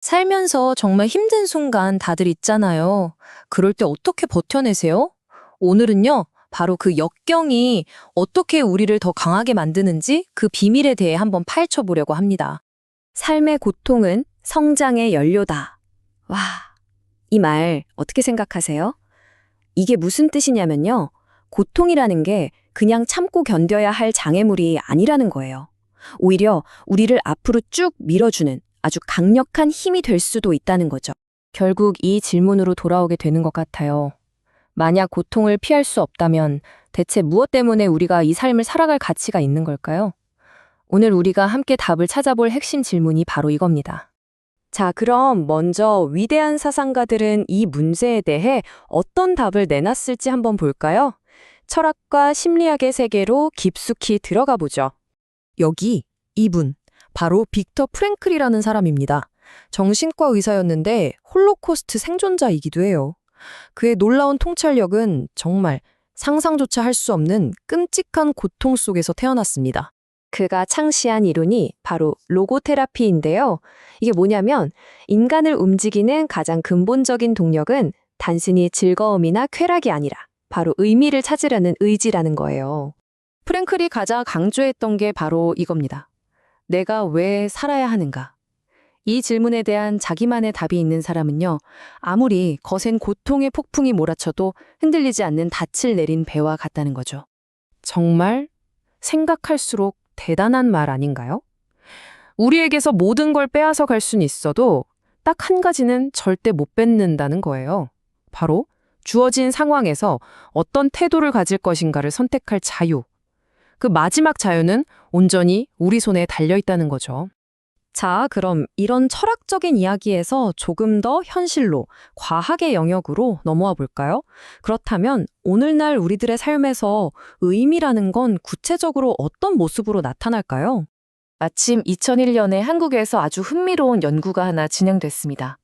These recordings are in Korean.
살면서 정말 힘든 순간 다들 있잖아요. 그럴 때 어떻게 버텨내세요? 오늘은요, 바로 그 역경이 어떻게 우리를 더 강하게 만드는지 그 비밀에 대해 한번 파헤쳐 보려고 합니다. 삶의 고통은 성장의 연료다. 와, 이 말 어떻게 생각하세요? 이게 무슨 뜻이냐면요. 고통이라는 게 그냥 참고 견뎌야 할 장애물이 아니라는 거예요. 오히려 우리를 앞으로 쭉 밀어주는 아주 강력한 힘이 될 수도 있다는 거죠. 결국 이 질문으로 돌아오게 되는 것 같아요. 만약 고통을 피할 수 없다면 대체 무엇 때문에 우리가 이 삶을 살아갈 가치가 있는 걸까요? 오늘 우리가 함께 답을 찾아볼 핵심 질문이 바로 이겁니다. 자, 그럼 먼저 위대한 사상가들은 이 문제에 대해 어떤 답을 내놨을지 한번 볼까요? 철학과 심리학의 세계로 깊숙이 들어가 보죠. 여기 이분, 바로 빅터 프랭클이라는 사람입니다. 정신과 의사였는데 홀로코스트 생존자이기도 해요. 그의 놀라운 통찰력은 정말 상상조차 할 수 없는 끔찍한 고통 속에서 태어났습니다. 그가 창시한 이론이 바로 로고테라피인데요. 이게 뭐냐면 인간을 움직이는 가장 근본적인 동력은 단순히 즐거움이나 쾌락이 아니라 바로 의미를 찾으려는 의지라는 거예요. 프랭클이 가장 강조했던 게 바로 이겁니다. 내가 왜 살아야 하는가? 이 질문에 대한 자기만의 답이 있는 사람은요, 아무리 거센 고통의 폭풍이 몰아쳐도 흔들리지 않는 닻을 내린 배와 같다는 거죠. 정말 생각할수록 대단한 말 아닌가요? 우리에게서 모든 걸 빼앗아 갈 수는 있어도 딱 한 가지는 절대 못 뺏는다는 거예요. 바로 주어진 상황에서 어떤 태도를 가질 것인가를 선택할 자유. 그 마지막 자유는 온전히 우리 손에 달려 있다는 거죠. 자, 그럼 이런 철학적인 이야기에서 조금 더 현실로, 과학의 영역으로 넘어와 볼까요? 그렇다면 오늘날 우리들의 삶에서 의미라는 건 구체적으로 어떤 모습으로 나타날까요? 마침 2001년에 한국에서 아주 흥미로운 연구가 하나 진행됐습니다.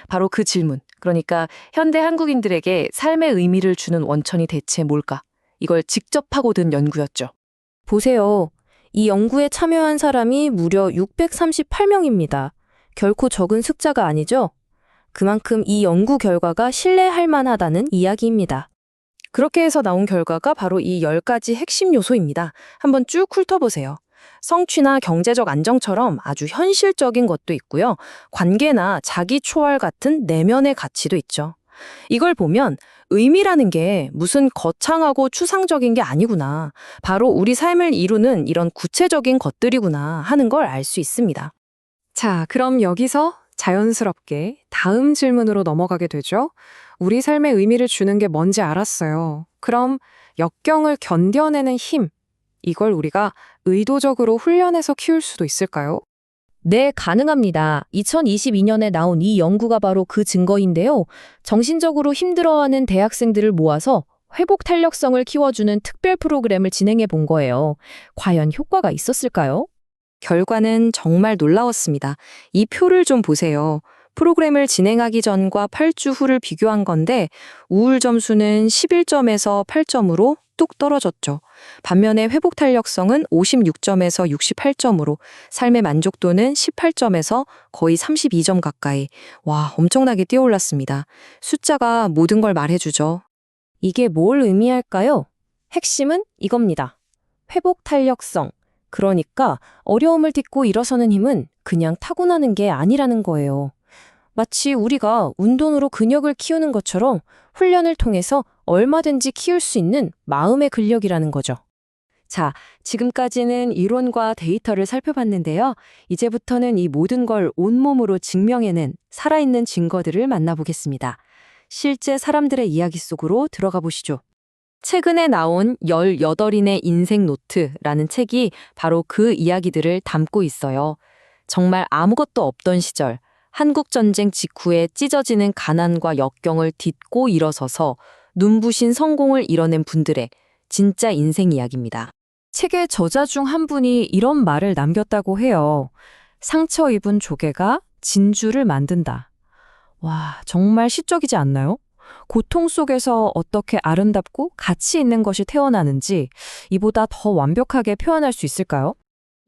바로 그 질문, 그러니까 현대 한국인들에게 삶의 의미를 주는 원천이 대체 뭘까? 이걸 직접 파고든 연구였죠. 보세요. 이 연구에 참여한 사람이 무려 638명입니다. 결코 적은 숫자가 아니죠? 그만큼 이 연구 결과가 신뢰할 만하다는 이야기입니다. 그렇게 해서 나온 결과가 바로 이 10가지 핵심 요소입니다. 한번 쭉 훑어보세요. 성취나 경제적 안정처럼 아주 현실적인 것도 있고요. 관계나 자기 초월 같은 내면의 가치도 있죠. 이걸 보면 의미라는 게 무슨 거창하고 추상적인 게 아니구나. 바로 우리 삶을 이루는 이런 구체적인 것들이구나 하는 걸 알 수 있습니다. 자, 그럼 여기서 자연스럽게 다음 질문으로 넘어가게 되죠. 우리 삶에 의미를 주는 게 뭔지 알았어요. 그럼 역경을 견뎌내는 힘, 이걸 우리가 의도적으로 훈련해서 키울 수도 있을까요? 네, 가능합니다. 2022년에 나온 이 연구가 바로 그 증거인데요. 정신적으로 힘들어하는 대학생들을 모아서 회복 탄력성을 키워주는 특별 프로그램을 진행해 본 거예요. 과연 효과가 있었을까요? 결과는 정말 놀라웠습니다. 이 표를 좀 보세요. 프로그램을 진행하기 전과 8주 후를 비교한 건데 우울 점수는 11점에서 8점으로 뚝 떨어졌죠. 반면에 회복 탄력성은 56점에서 68점으로 삶의 만족도는 18점에서 거의 32점 가까이. 와, 엄청나게 뛰어올랐습니다. 숫자가 모든 걸 말해주죠. 이게 뭘 의미할까요? 핵심은 이겁니다. 회복 탄력성. 그러니까 어려움을 딛고 일어서는 힘은 그냥 타고나는 게 아니라는 거예요. 마치 우리가 운동으로 근육을 키우는 것처럼 훈련을 통해서 얼마든지 키울 수 있는 마음의 근력이라는 거죠. 자, 지금까지는 이론과 데이터를 살펴봤는데요. 이제부터는 이 모든 걸 온몸으로 증명해낸 살아있는 증거들을 만나보겠습니다. 실제 사람들의 이야기 속으로 들어가 보시죠. 최근에 나온 18인의 인생 노트라는 책이 바로 그 이야기들을 담고 있어요. 정말 아무것도 없던 시절, 한국전쟁 직후에 찢어지는 가난과 역경을 딛고 일어서서 눈부신 성공을 이뤄낸 분들의 진짜 인생 이야기입니다. 책의 저자 중 한 분이 이런 말을 남겼다고 해요. 상처 입은 조개가 진주를 만든다. 와, 정말 시적이지 않나요? 고통 속에서 어떻게 아름답고 가치 있는 것이 태어나는지 이보다 더 완벽하게 표현할 수 있을까요?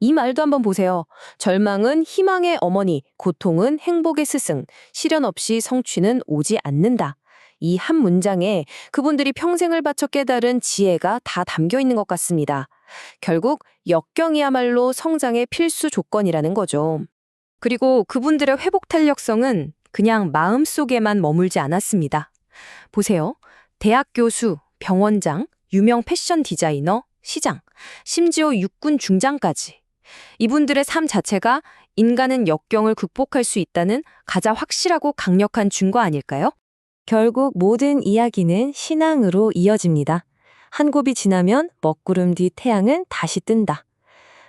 이 말도 한번 보세요. 절망은 희망의 어머니, 고통은 행복의 스승, 시련 없이 성취는 오지 않는다. 이 한 문장에 그분들이 평생을 바쳐 깨달은 지혜가 다 담겨 있는 것 같습니다. 결국 역경이야말로 성장의 필수 조건이라는 거죠. 그리고 그분들의 회복 탄력성은 그냥 마음속에만 머물지 않았습니다. 보세요. 대학 교수, 병원장, 유명 패션 디자이너, 시장, 심지어 육군 중장까지. 이분들의 삶 자체가 인간은 역경을 극복할 수 있다는 가장 확실하고 강력한 증거 아닐까요? 결국 모든 이야기는 신앙으로 이어집니다. 한 곱이 지나면 먹구름 뒤 태양은 다시 뜬다.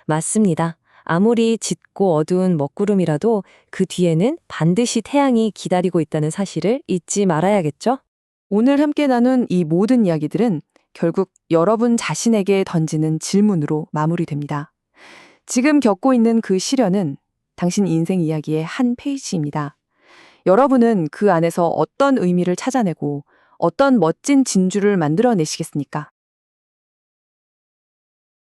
맞습니다. 아무리 짙고 어두운 먹구름이라도 그 뒤에는 반드시 태양이 기다리고 있다는 사실을 잊지 말아야겠죠? 오늘 함께 나눈 이 모든 이야기들은 결국 여러분 자신에게 던지는 질문으로 마무리됩니다. 지금 겪고 있는 그 시련은 당신 인생 이야기의 한 페이지입니다. 여러분은 그 안에서 어떤 의미를 찾아내고 어떤 멋진 진주를 만들어내시겠습니까?